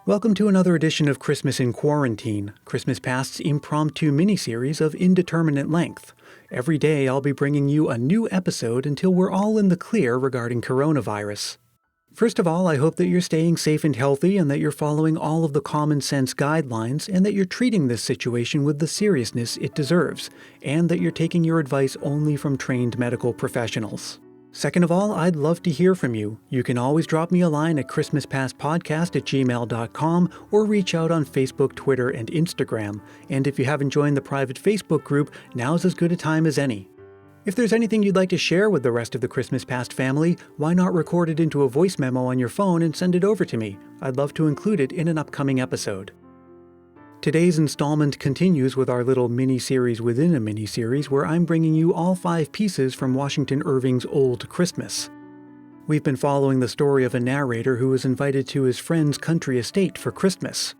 Welcome to another edition of Christmas in Quarantine, Christmas Past's impromptu miniseries of indeterminate length. Every day I'll be bringing you a new episode until we're all in the clear regarding coronavirus. First of all, I hope that you're staying safe and healthy and that you're following all of the common sense guidelines and that you're treating this situation with the seriousness it deserves, and that you're taking your advice only from trained medical professionals. Second of all, I'd love to hear from you. You can always drop me a line at christmaspastpodcast@gmail.com or reach out on Facebook, Twitter, and Instagram. And if you haven't joined the private Facebook group, now's as good a time as any. If there's anything you'd like to share with the rest of the Christmas Past family, why not record it into a voice memo on your phone and send it over to me? I'd love to include it in an upcoming episode. Today's installment continues with our little mini-series within a mini-series where I'm bringing you all 5 pieces from Washington Irving's Old Christmas. We've been following the story of a narrator who was invited to his friend's country estate for Christmas.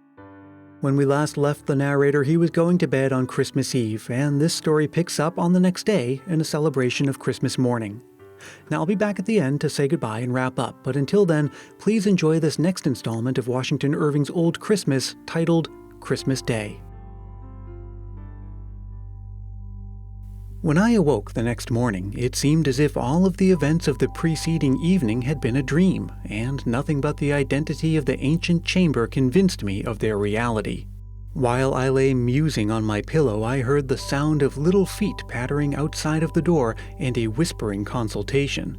When we last left the narrator, he was going to bed on Christmas Eve, and this story picks up on the next day in a celebration of Christmas morning. Now I'll be back at the end to say goodbye and wrap up, but until then, please enjoy this next installment of Washington Irving's Old Christmas titled Christmas Day. When I awoke the next morning, it seemed as if all of the events of the preceding evening had been a dream, and nothing but the identity of the ancient chamber convinced me of their reality. While I lay musing on my pillow, I heard the sound of little feet pattering outside of the door and a whispering consultation.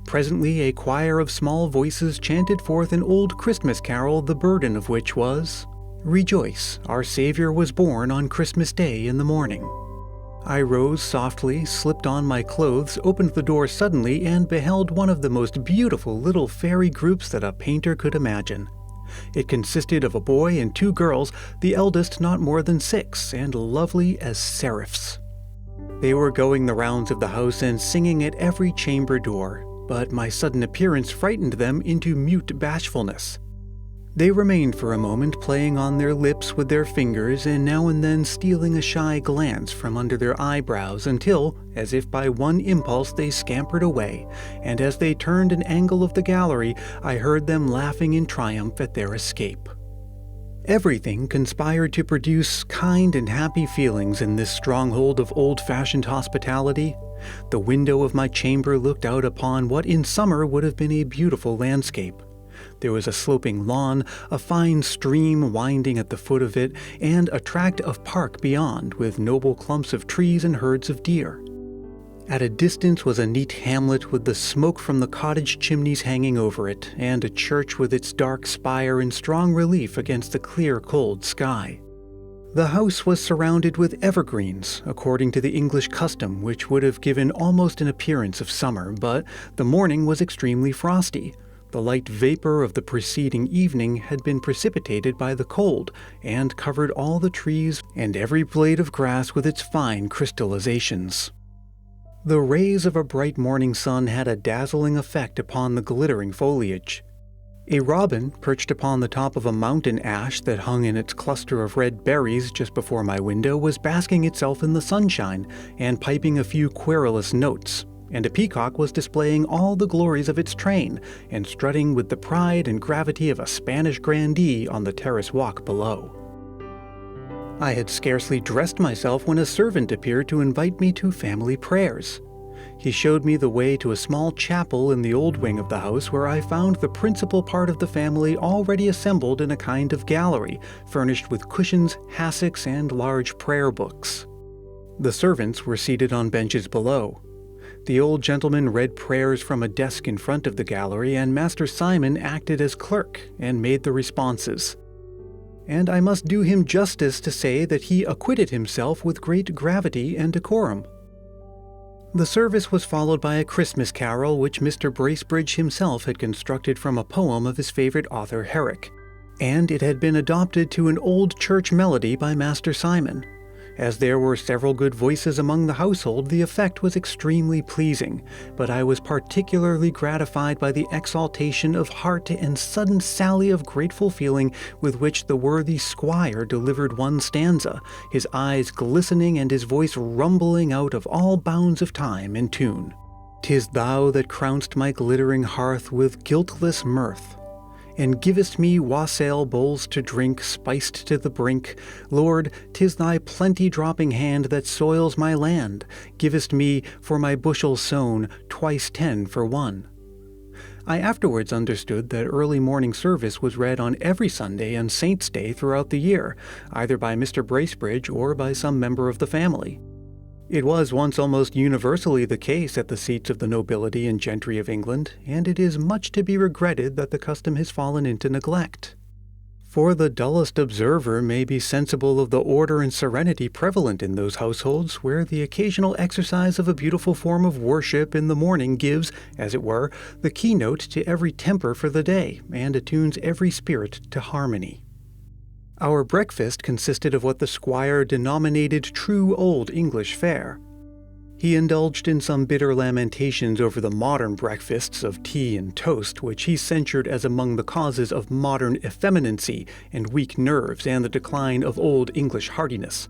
Presently, a choir of small voices chanted forth an old Christmas carol, the burden of which was, "Rejoice, our Savior was born on Christmas Day in the morning." I rose softly, slipped on my clothes, opened the door suddenly, and beheld one of the most beautiful little fairy groups that a painter could imagine. It consisted of a boy and 2 girls, the eldest not more than 6, and lovely as seraphs. They were going the rounds of the house and singing at every chamber door, but my sudden appearance frightened them into mute bashfulness. They remained for a moment playing on their lips with their fingers and now and then stealing a shy glance from under their eyebrows until, as if by one impulse, they scampered away, and as they turned an angle of the gallery, I heard them laughing in triumph at their escape. Everything conspired to produce kind and happy feelings in this stronghold of old-fashioned hospitality. The window of my chamber looked out upon what in summer would have been a beautiful landscape. There was a sloping lawn, a fine stream winding at the foot of it, and a tract of park beyond, with noble clumps of trees and herds of deer. At a distance was a neat hamlet with the smoke from the cottage chimneys hanging over it, and a church with its dark spire in strong relief against the clear, cold sky. The house was surrounded with evergreens, according to the English custom, which would have given almost an appearance of summer, but the morning was extremely frosty. The light vapor of the preceding evening had been precipitated by the cold and covered all the trees and every blade of grass with its fine crystallizations. The rays of a bright morning sun had a dazzling effect upon the glittering foliage. A robin, perched upon the top of a mountain ash that hung in its cluster of red berries just before my window, was basking itself in the sunshine and piping a few querulous notes. And a peacock was displaying all the glories of its train, and strutting with the pride and gravity of a Spanish grandee on the terrace walk below. I had scarcely dressed myself when a servant appeared to invite me to family prayers. He showed me the way to a small chapel in the old wing of the house where I found the principal part of the family already assembled in a kind of gallery, furnished with cushions, hassocks, and large prayer books. The servants were seated on benches below. The old gentleman read prayers from a desk in front of the gallery, and Master Simon acted as clerk and made the responses. And I must do him justice to say that he acquitted himself with great gravity and decorum. The service was followed by a Christmas carol which Mr. Bracebridge himself had constructed from a poem of his favorite author Herrick, and it had been adopted to an old church melody by Master Simon. As there were several good voices among the household, the effect was extremely pleasing, but I was particularly gratified by the exaltation of heart and sudden sally of grateful feeling with which the worthy squire delivered one stanza, his eyes glistening and his voice rumbling out of all bounds of time and tune. "'Tis thou that crown'st my glittering hearth with guiltless mirth, and givest me wassail bowls to drink, spiced to the brink. Lord, 'tis thy plenty-dropping hand that soils my land. Givest me, for my bushel sown, twice 10 for 1. I afterwards understood that early morning service was read on every Sunday and Saint's Day throughout the year, either by Mr. Bracebridge or by some member of the family. It was once almost universally the case at the seats of the nobility and gentry of England, and it is much to be regretted that the custom has fallen into neglect. For the dullest observer may be sensible of the order and serenity prevalent in those households where the occasional exercise of a beautiful form of worship in the morning gives, as it were, the keynote to every temper for the day, and attunes every spirit to harmony. Our breakfast consisted of what the squire denominated true old English fare. He indulged in some bitter lamentations over the modern breakfasts of tea and toast, which he censured as among the causes of modern effeminacy and weak nerves and the decline of old English heartiness.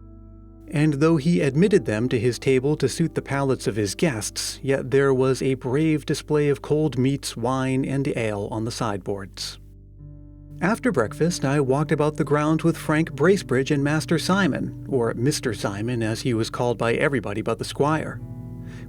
And though he admitted them to his table to suit the palates of his guests, yet there was a brave display of cold meats, wine, and ale on the sideboards. After breakfast, I walked about the grounds with Frank Bracebridge and Master Simon, or Mr. Simon as he was called by everybody but the squire.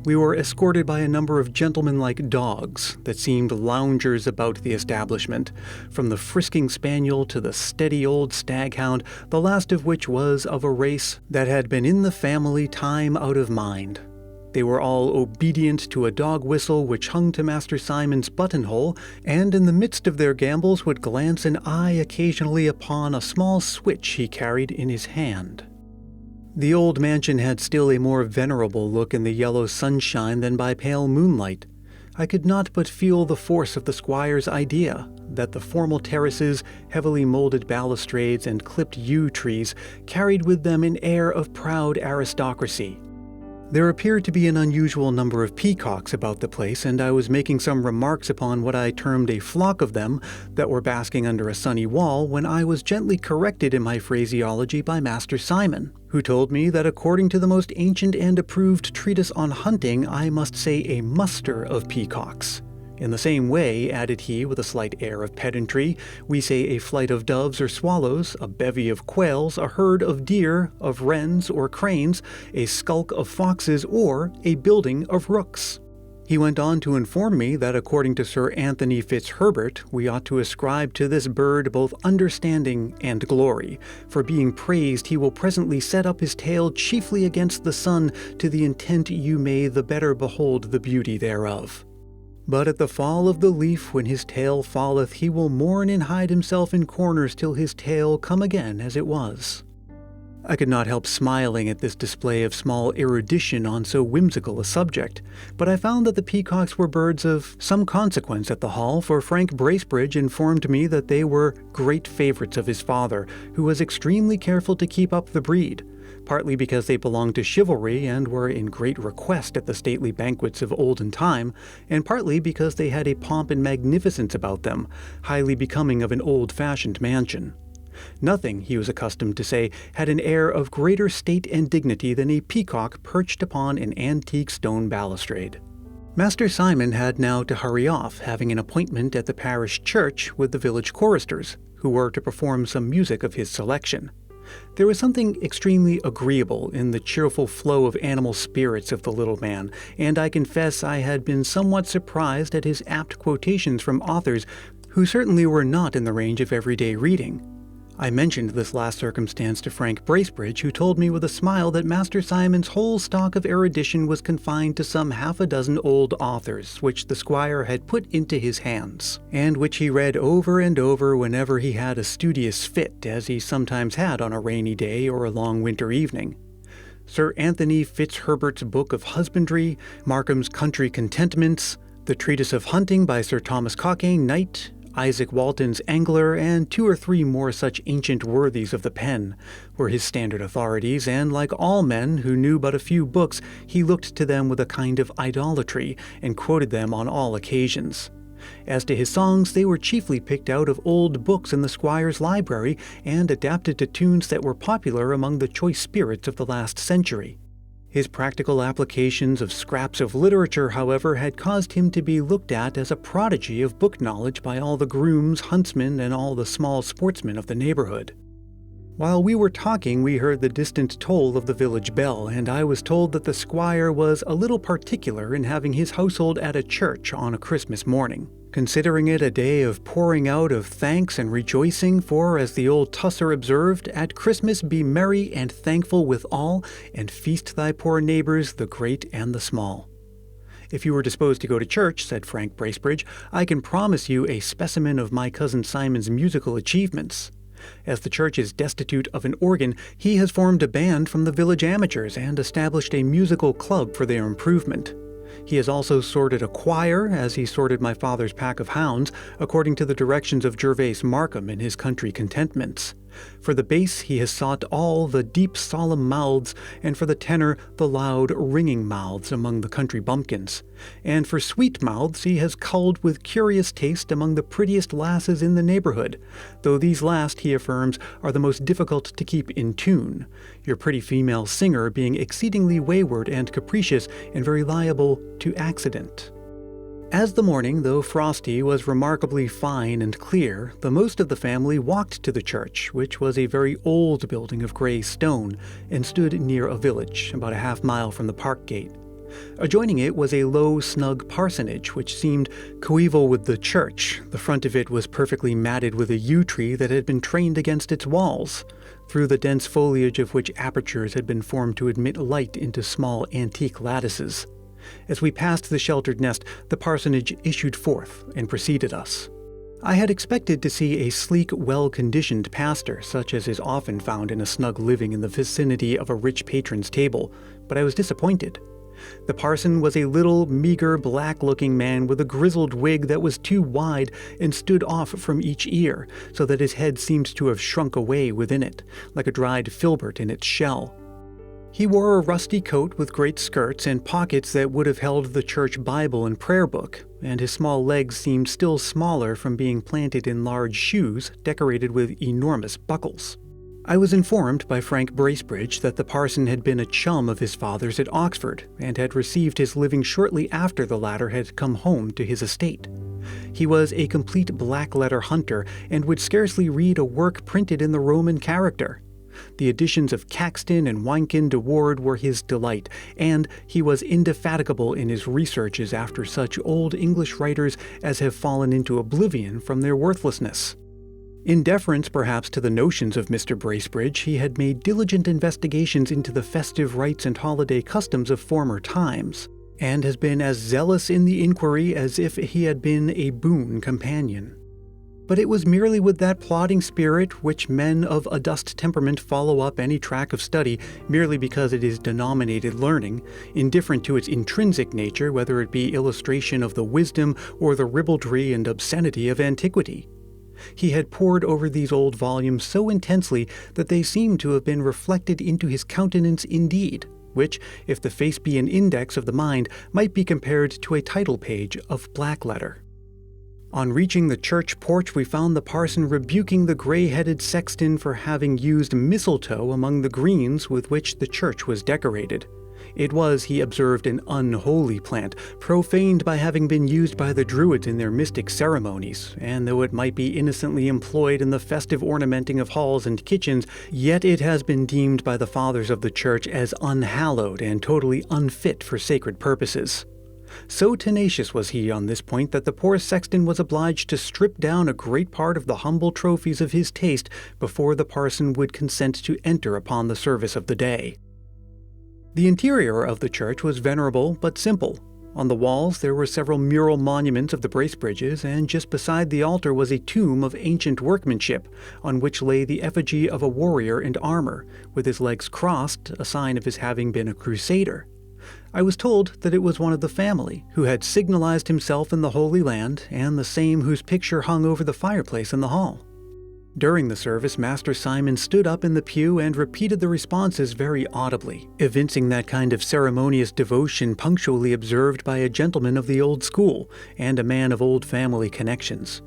We were escorted by a number of gentleman-like dogs that seemed loungers about the establishment, from the frisking spaniel to the steady old staghound, the last of which was of a race that had been in the family time out of mind. They were all obedient to a dog whistle which hung to Master Simon's buttonhole, and in the midst of their gambols would glance an eye occasionally upon a small switch he carried in his hand. The old mansion had still a more venerable look in the yellow sunshine than by pale moonlight. I could not but feel the force of the squire's idea, that the formal terraces, heavily molded balustrades, and clipped yew trees carried with them an air of proud aristocracy. There appeared to be an unusual number of peacocks about the place, and I was making some remarks upon what I termed a flock of them that were basking under a sunny wall when I was gently corrected in my phraseology by Master Simon, who told me that according to the most ancient and approved treatise on hunting, I must say a muster of peacocks. In the same way, added he with a slight air of pedantry, we say a flight of doves or swallows, a bevy of quails, a herd of deer, of wrens or cranes, a skulk of foxes, or a building of rooks. He went on to inform me that according to Sir Anthony Fitzherbert, we ought to ascribe to this bird both understanding and glory, for being praised he will presently set up his tail chiefly against the sun, to the intent you may the better behold the beauty thereof. But at the fall of the leaf, when his tail falleth, he will mourn and hide himself in corners till his tail come again as it was. I could not help smiling at this display of small erudition on so whimsical a subject, but I found that the peacocks were birds of some consequence at the Hall, for Frank Bracebridge informed me that they were great favourites of his father, who was extremely careful to keep up the breed, partly because they belonged to chivalry and were in great request at the stately banquets of olden time, and partly because they had a pomp and magnificence about them, highly becoming of an old-fashioned mansion. Nothing, he was accustomed to say, had an air of greater state and dignity than a peacock perched upon an antique stone balustrade. Master Simon had now to hurry off, having an appointment at the parish church with the village choristers, who were to perform some music of his selection. There was something extremely agreeable in the cheerful flow of animal spirits of the little man, and I confess I had been somewhat surprised at his apt quotations from authors who certainly were not in the range of everyday reading. I mentioned this last circumstance to Frank Bracebridge, who told me with a smile that Master Simon's whole stock of erudition was confined to some half a dozen old authors, which the squire had put into his hands, and which he read over and over whenever he had a studious fit, as he sometimes had on a rainy day or a long winter evening. Sir Anthony Fitzherbert's Book of Husbandry, Markham's Country Contentments, the Treatise of Hunting by Sir Thomas Cockayne, Knight, Isaac Walton's Angler, and 2 or 3 more such ancient worthies of the pen, were his standard authorities, and like all men who knew but a few books, he looked to them with a kind of idolatry, and quoted them on all occasions. As to his songs, they were chiefly picked out of old books in the squire's library, and adapted to tunes that were popular among the choice spirits of the last century. His practical applications of scraps of literature, however, had caused him to be looked at as a prodigy of book knowledge by all the grooms, huntsmen, and all the small sportsmen of the neighborhood. While we were talking, we heard the distant toll of the village bell, and I was told that the squire was a little particular in having his household at a church on a Christmas morning, considering it a day of pouring out of thanks and rejoicing, for, as the old Tusser observed, at Christmas be merry and thankful withal, and feast thy poor neighbors, the great and the small. If you were disposed to go to church, said Frank Bracebridge, I can promise you a specimen of my cousin Simon's musical achievements. As the church is destitute of an organ, he has formed a band from the village amateurs and established a musical club for their improvement. He has also sorted a choir, as he sorted my father's pack of hounds, according to the directions of Gervase Markham in his Country Contentments. For the bass he has sought all the deep solemn mouths, and for the tenor the loud ringing mouths among the country bumpkins. And for sweet mouths he has culled with curious taste among the prettiest lasses in the neighborhood, though these last, he affirms, are the most difficult to keep in tune, your pretty female singer being exceedingly wayward and capricious and very liable to accident. As the morning, though frosty, was remarkably fine and clear, the most of the family walked to the church, which was a very old building of grey stone, and stood near a village, about a half-mile from the park gate. Adjoining it was a low, snug parsonage, which seemed coeval with the church. The front of it was perfectly matted with a yew tree that had been trained against its walls, through the dense foliage of which apertures had been formed to admit light into small antique lattices. As we passed the sheltered nest, the parsonage issued forth and preceded us. I had expected to see a sleek, well-conditioned pastor, such as is often found in a snug living in the vicinity of a rich patron's table, but I was disappointed. The parson was a little, meager, black-looking man with a grizzled wig that was too wide and stood off from each ear, so that his head seemed to have shrunk away within it, like a dried filbert in its shell. He wore a rusty coat with great skirts and pockets that would have held the church Bible and prayer book, and his small legs seemed still smaller from being planted in large shoes decorated with enormous buckles. I was informed by Frank Bracebridge that the parson had been a chum of his father's at Oxford, and had received his living shortly after the latter had come home to his estate. He was a complete black-letter hunter, and would scarcely read a work printed in the Roman character. The editions of Caxton and Wynkin de Ward were his delight, and he was indefatigable in his researches after such old English writers as have fallen into oblivion from their worthlessness. In deference perhaps to the notions of Mr. Bracebridge, he had made diligent investigations into the festive rites and holiday customs of former times, and has been as zealous in the inquiry as if he had been a boon companion. But it was merely with that plodding spirit which men of adust temperament follow up any track of study merely because it is denominated learning, indifferent to its intrinsic nature, whether it be illustration of the wisdom or the ribaldry and obscenity of antiquity. He had pored over these old volumes so intensely that they seemed to have been reflected into his countenance indeed, which, if the face be an index of the mind, might be compared to a title page of black letter. On reaching the church porch, we found the parson rebuking the gray-headed sexton for having used mistletoe among the greens with which the church was decorated. It was, he observed, an unholy plant, profaned by having been used by the Druids in their mystic ceremonies, and though it might be innocently employed in the festive ornamenting of halls and kitchens, yet it has been deemed by the fathers of the church as unhallowed and totally unfit for sacred purposes. So tenacious was he on this point that the poor sexton was obliged to strip down a great part of the humble trophies of his taste before the parson would consent to enter upon the service of the day. The interior of the church was venerable but simple. On the walls there were several mural monuments of the Bracebridges, and just beside the altar was a tomb of ancient workmanship, on which lay the effigy of a warrior in armor, with his legs crossed, a sign of his having been a crusader. I was told that it was one of the family, who had signalized himself in the Holy Land, and the same whose picture hung over the fireplace in the hall. During the service, Master Simon stood up in the pew and repeated the responses very audibly, evincing that kind of ceremonious devotion punctually observed by a gentleman of the old school, and a man of old family connections.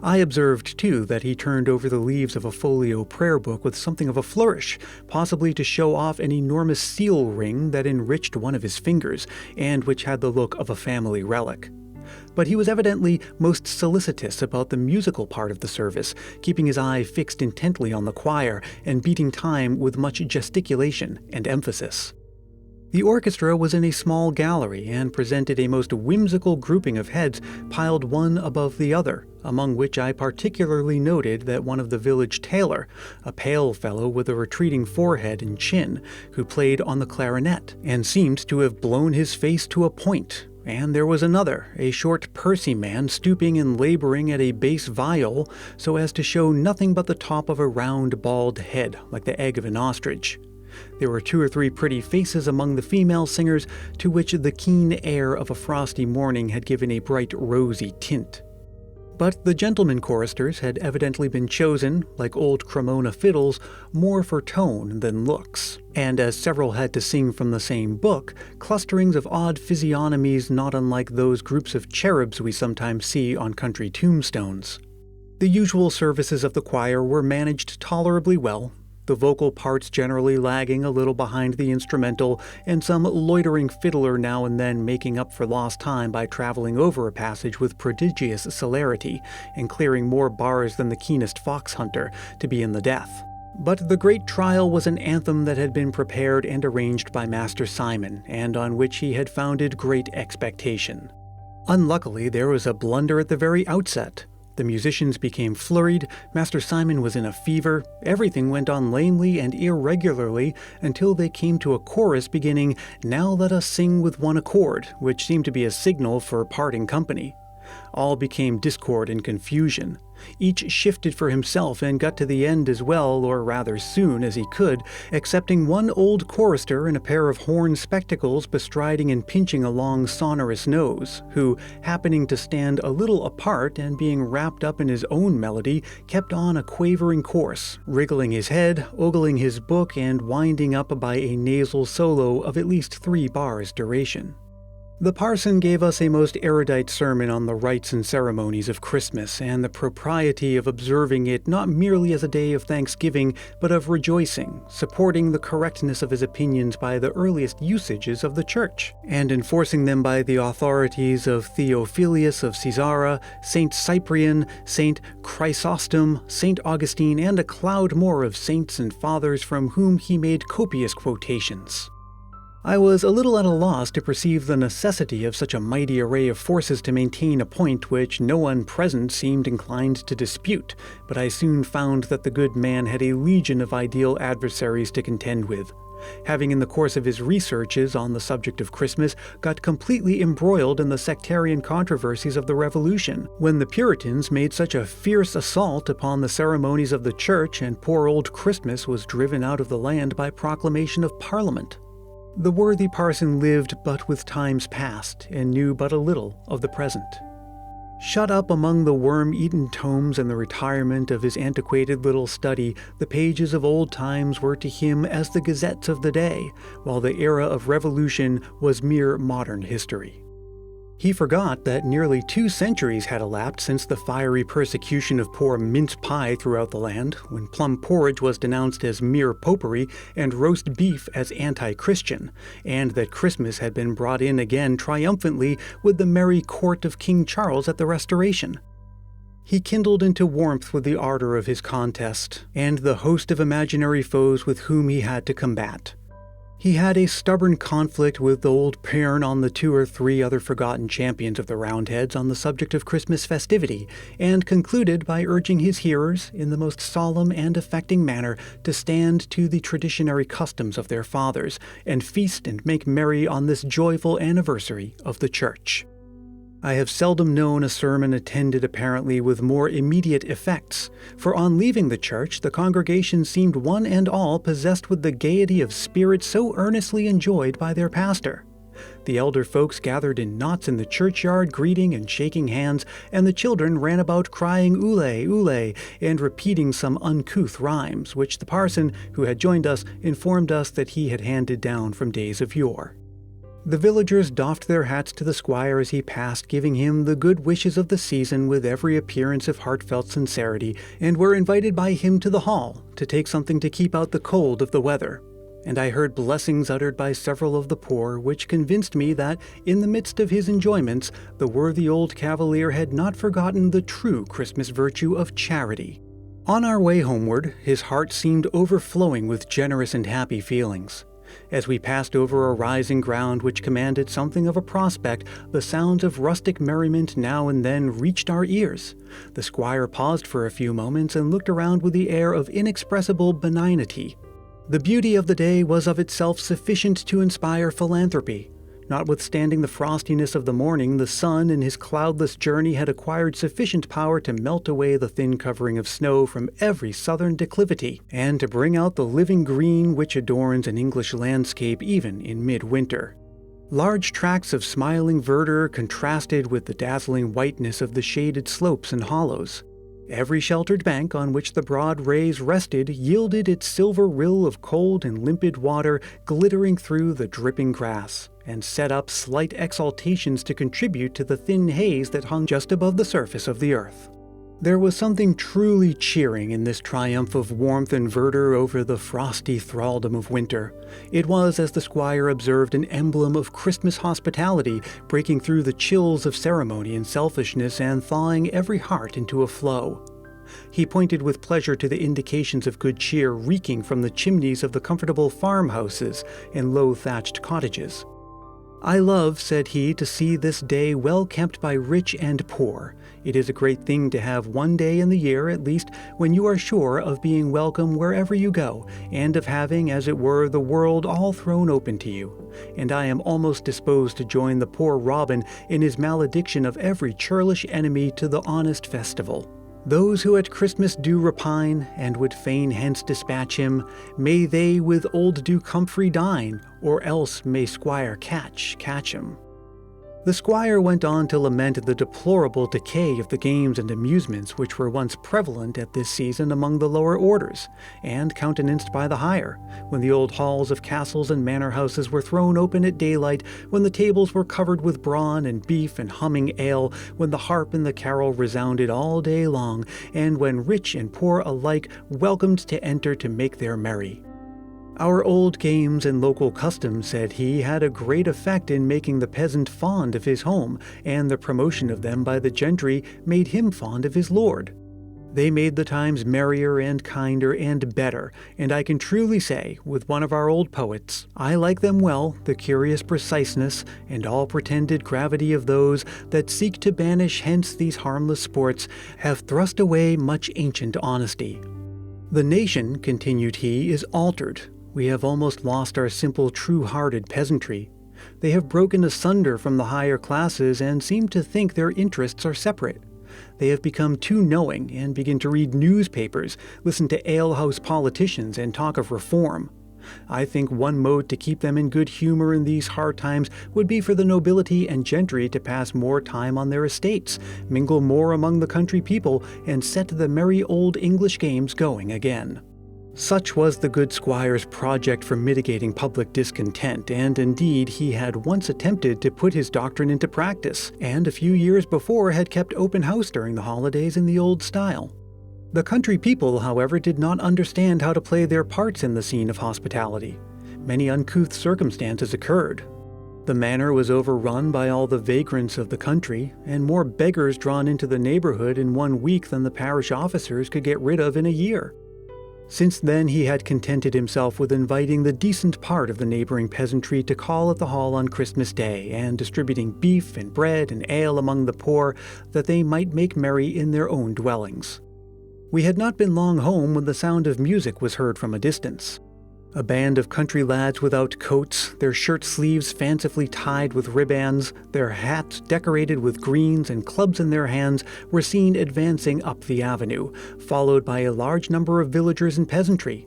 I observed, too, that he turned over the leaves of a folio prayer book with something of a flourish, possibly to show off an enormous seal ring that enriched one of his fingers, and which had the look of a family relic. But he was evidently most solicitous about the musical part of the service, keeping his eye fixed intently on the choir and beating time with much gesticulation and emphasis. The orchestra was in a small gallery and presented a most whimsical grouping of heads piled one above the other, among which I particularly noted that one of the village tailor, a pale fellow with a retreating forehead and chin, who played on the clarinet, and seemed to have blown his face to a point. And there was another, a short pursy man stooping and laboring at a bass viol so as to show nothing but the top of a round bald head like the egg of an ostrich. There were 2 or 3 pretty faces among the female singers, to which the keen air of a frosty morning had given a bright rosy tint. But the gentlemen choristers had evidently been chosen, like old Cremona fiddles, more for tone than looks, and as several had to sing from the same book, clusterings of odd physiognomies not unlike those groups of cherubs we sometimes see on country tombstones. The usual services of the choir were managed tolerably well, the vocal parts generally lagging a little behind the instrumental, and some loitering fiddler now and then making up for lost time by traveling over a passage with prodigious celerity, and clearing more bars than the keenest fox hunter, to be in the death. But the great trial was an anthem that had been prepared and arranged by Master Simon, and on which he had founded great expectation. Unluckily, there was a blunder at the very outset. The musicians became flurried, Master Simon was in a fever, everything went on lamely and irregularly until they came to a chorus beginning, "Now let us sing with one accord," which seemed to be a signal for parting company. All became discord and confusion. Each shifted for himself and got to the end as well, or rather soon, as he could, excepting one old chorister in a pair of horn spectacles bestriding and pinching a long sonorous nose, who, happening to stand a little apart and being wrapped up in his own melody, kept on a quavering course, wriggling his head, ogling his book, and winding up by a nasal solo of at least 3 bars' duration. The parson gave us a most erudite sermon on the rites and ceremonies of Christmas and the propriety of observing it not merely as a day of thanksgiving, but of rejoicing, supporting the correctness of his opinions by the earliest usages of the Church, and enforcing them by the authorities of Theophilus of Caesarea, Saint Cyprian, Saint Chrysostom, Saint Augustine, and a cloud more of saints and fathers from whom he made copious quotations. I was a little at a loss to perceive the necessity of such a mighty array of forces to maintain a point which no one present seemed inclined to dispute, but I soon found that the good man had a legion of ideal adversaries to contend with. Having in the course of his researches on the subject of Christmas got completely embroiled in the sectarian controversies of the Revolution, when the Puritans made such a fierce assault upon the ceremonies of the Church and poor old Christmas was driven out of the land by proclamation of Parliament. The worthy parson lived but with times past, and knew but a little of the present. Shut up among the worm-eaten tomes in the retirement of his antiquated little study, the pages of old times were to him as the gazettes of the day, while the era of revolution was mere modern history. He forgot that nearly 2 centuries had elapsed since the fiery persecution of poor mince pie throughout the land, when plum porridge was denounced as mere popery and roast beef as anti-Christian, and that Christmas had been brought in again triumphantly with the merry court of King Charles at the Restoration. He kindled into warmth with the ardor of his contest, and the host of imaginary foes with whom he had to combat. He had a stubborn conflict with old Pearn on the 2 or 3 other forgotten champions of the Roundheads on the subject of Christmas festivity, and concluded by urging his hearers, in the most solemn and affecting manner, to stand to the traditionary customs of their fathers, and feast and make merry on this joyful anniversary of the Church. I have seldom known a sermon attended apparently with more immediate effects, for on leaving the church the congregation seemed one and all possessed with the gaiety of spirit so earnestly enjoyed by their pastor. The elder folks gathered in knots in the churchyard, greeting and shaking hands, and the children ran about crying "Ule, ule," and repeating some uncouth rhymes, which the parson, who had joined us, informed us that he had handed down from days of yore. The villagers doffed their hats to the squire as he passed, giving him the good wishes of the season with every appearance of heartfelt sincerity, and were invited by him to the hall to take something to keep out the cold of the weather. And I heard blessings uttered by several of the poor, which convinced me that, in the midst of his enjoyments, the worthy old cavalier had not forgotten the true Christmas virtue of charity. On our way homeward, his heart seemed overflowing with generous and happy feelings. As we passed over a rising ground which commanded something of a prospect, the sounds of rustic merriment now and then reached our ears. The squire paused for a few moments and looked around with the air of inexpressible benignity. The beauty of the day was of itself sufficient to inspire philanthropy. Notwithstanding the frostiness of the morning, the sun in his cloudless journey had acquired sufficient power to melt away the thin covering of snow from every southern declivity, and to bring out the living green which adorns an English landscape even in midwinter. Large tracts of smiling verdure contrasted with the dazzling whiteness of the shaded slopes and hollows. Every sheltered bank on which the broad rays rested yielded its silver rill of cold and limpid water glittering through the dripping grass, and set up slight exhalations to contribute to the thin haze that hung just above the surface of the earth. There was something truly cheering in this triumph of warmth and verdure over the frosty thraldom of winter. It was, as the squire observed, an emblem of Christmas hospitality, breaking through the chills of ceremony and selfishness and thawing every heart into a flow. He pointed with pleasure to the indications of good cheer reeking from the chimneys of the comfortable farmhouses and low-thatched cottages. "I love," said he, "to see this day well kept by rich and poor. It is a great thing to have one day in the year, at least, when you are sure of being welcome wherever you go, and of having, as it were, the world all thrown open to you. And I am almost disposed to join the poor Robin in his malediction of every churlish enemy to the honest festival. Those who at Christmas do repine, and would fain hence dispatch him, may they with old Duke Humphrey dine, or else may Squire catch him." The squire went on to lament the deplorable decay of the games and amusements which were once prevalent at this season among the lower orders, and countenanced by the higher, when the old halls of castles and manor houses were thrown open at daylight, when the tables were covered with brawn and beef and humming ale, when the harp and the carol resounded all day long, and when rich and poor alike welcomed to enter to make their merry. "Our old games and local customs," said he, "had a great effect in making the peasant fond of his home, and the promotion of them by the gentry made him fond of his lord. They made the times merrier and kinder and better, and I can truly say, with one of our old poets, 'I like them well, the curious preciseness and all pretended gravity of those that seek to banish hence these harmless sports, have thrust away much ancient honesty.' The nation," continued he, "is altered. We have almost lost our simple, true-hearted peasantry. They have broken asunder from the higher classes and seem to think their interests are separate. They have become too knowing and begin to read newspapers, listen to alehouse politicians, and talk of reform. I think one mode to keep them in good humor in these hard times would be for the nobility and gentry to pass more time on their estates, mingle more among the country people, and set the merry old English games going again." Such was the good squire's project for mitigating public discontent, and indeed he had once attempted to put his doctrine into practice, and a few years before had kept open house during the holidays in the old style. The country people, however, did not understand how to play their parts in the scene of hospitality. Many uncouth circumstances occurred. The manor was overrun by all the vagrants of the country, and more beggars drawn into the neighborhood in 1 week than the parish officers could get rid of in a year. Since then he had contented himself with inviting the decent part of the neighboring peasantry to call at the hall on Christmas Day, and distributing beef and bread and ale among the poor, that they might make merry in their own dwellings. We had not been long home when the sound of music was heard from a distance. A band of country lads without coats, their shirt sleeves fancifully tied with ribands, their hats decorated with greens, and clubs in their hands, were seen advancing up the avenue, followed by a large number of villagers and peasantry.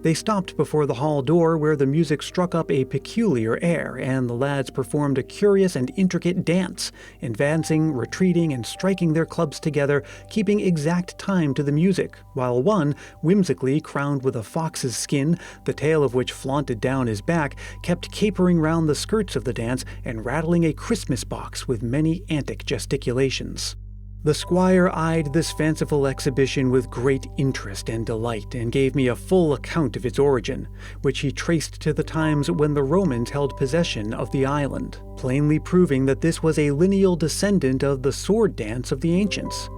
They stopped before the hall door where the music struck up a peculiar air, and the lads performed a curious and intricate dance, advancing, retreating, and striking their clubs together, keeping exact time to the music, while one, whimsically crowned with a fox's skin, the tail of which flaunted down his back, kept capering round the skirts of the dance and rattling a Christmas box with many antic gesticulations. The squire eyed this fanciful exhibition with great interest and delight, and gave me a full account of its origin, which he traced to the times when the Romans held possession of the island, plainly proving that this was a lineal descendant of the sword dance of the ancients.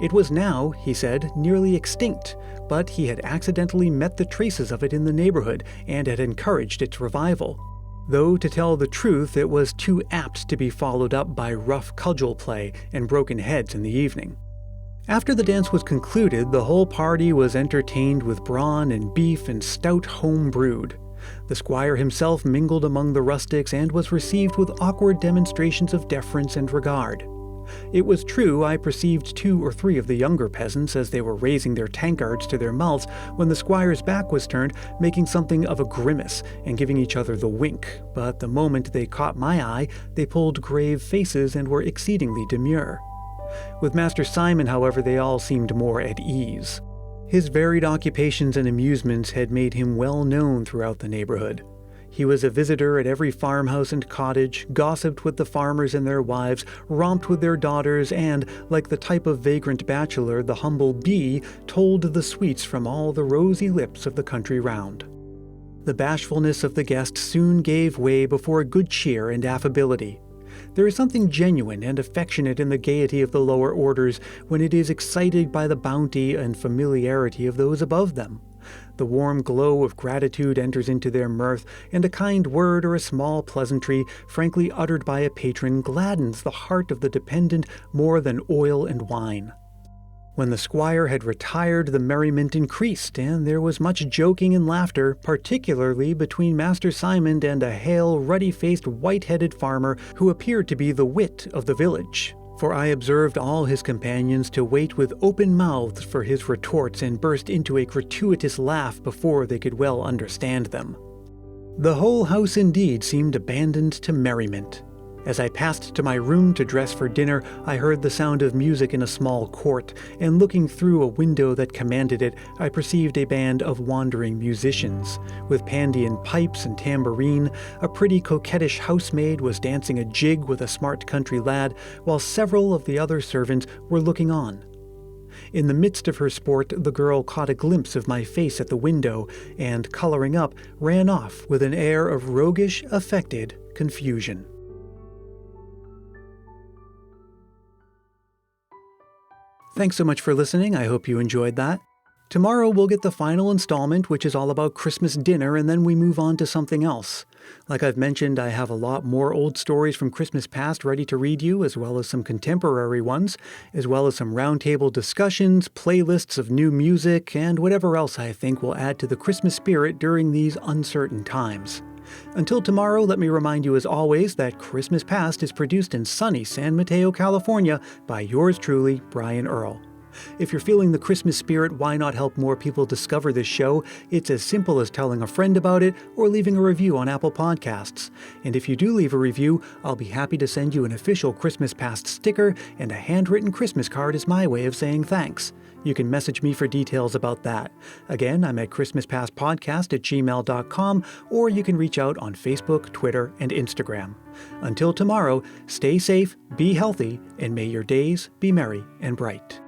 It was now, he said, nearly extinct, but he had accidentally met the traces of it in the neighborhood and had encouraged its revival. Though, to tell the truth, it was too apt to be followed up by rough cudgel play and broken heads in the evening. After the dance was concluded, the whole party was entertained with brawn and beef and stout home brewed. The squire himself mingled among the rustics and was received with awkward demonstrations of deference and regard. It was true I perceived 2 or 3 of the younger peasants as they were raising their tankards to their mouths when the squire's back was turned, making something of a grimace and giving each other the wink, but the moment they caught my eye, they pulled grave faces and were exceedingly demure. With Master Simon, however, they all seemed more at ease. His varied occupations and amusements had made him well known throughout the neighborhood. He was a visitor at every farmhouse and cottage, gossiped with the farmers and their wives, romped with their daughters, and, like the type of vagrant bachelor, the humble bee, told the sweets from all the rosy lips of the country round. The bashfulness of the guest soon gave way before good cheer and affability. There is something genuine and affectionate in the gaiety of the lower orders when it is excited by the bounty and familiarity of those above them. The warm glow of gratitude enters into their mirth, and a kind word or a small pleasantry, frankly uttered by a patron, gladdens the heart of the dependent more than oil and wine. When the squire had retired, the merriment increased, and there was much joking and laughter, particularly between Master Simon and a hale, ruddy-faced, white-headed farmer who appeared to be the wit of the village. For I observed all his companions to wait with open mouths for his retorts and burst into a gratuitous laugh before they could well understand them. The whole house indeed seemed abandoned to merriment. As I passed to my room to dress for dinner, I heard the sound of music in a small court, and looking through a window that commanded it, I perceived a band of wandering musicians. With Pandean pipes and tambourine, a pretty coquettish housemaid was dancing a jig with a smart country lad, while several of the other servants were looking on. In the midst of her sport, the girl caught a glimpse of my face at the window, and, coloring up, ran off with an air of roguish, affected confusion. Thanks so much for listening. I hope you enjoyed that. Tomorrow we'll get the final installment, which is all about Christmas dinner, and then we move on to something else. Like I've mentioned, I have a lot more old stories from Christmas past ready to read you, as well as some contemporary ones, as well as some roundtable discussions, playlists of new music, and whatever else I think will add to the Christmas spirit during these uncertain times. Until tomorrow, let me remind you as always that Christmas Past is produced in sunny San Mateo, California by yours truly, Brian Earl. If you're feeling the Christmas spirit, why not help more people discover this show? It's as simple as telling a friend about it or leaving a review on Apple Podcasts. And if you do leave a review, I'll be happy to send you an official Christmas Past sticker, and a handwritten Christmas card is my way of saying thanks. You can message me for details about that. Again, I'm at christmaspastpodcast@gmail.com, or you can reach out on Facebook, Twitter, and Instagram. Until tomorrow, stay safe, be healthy, and may your days be merry and bright.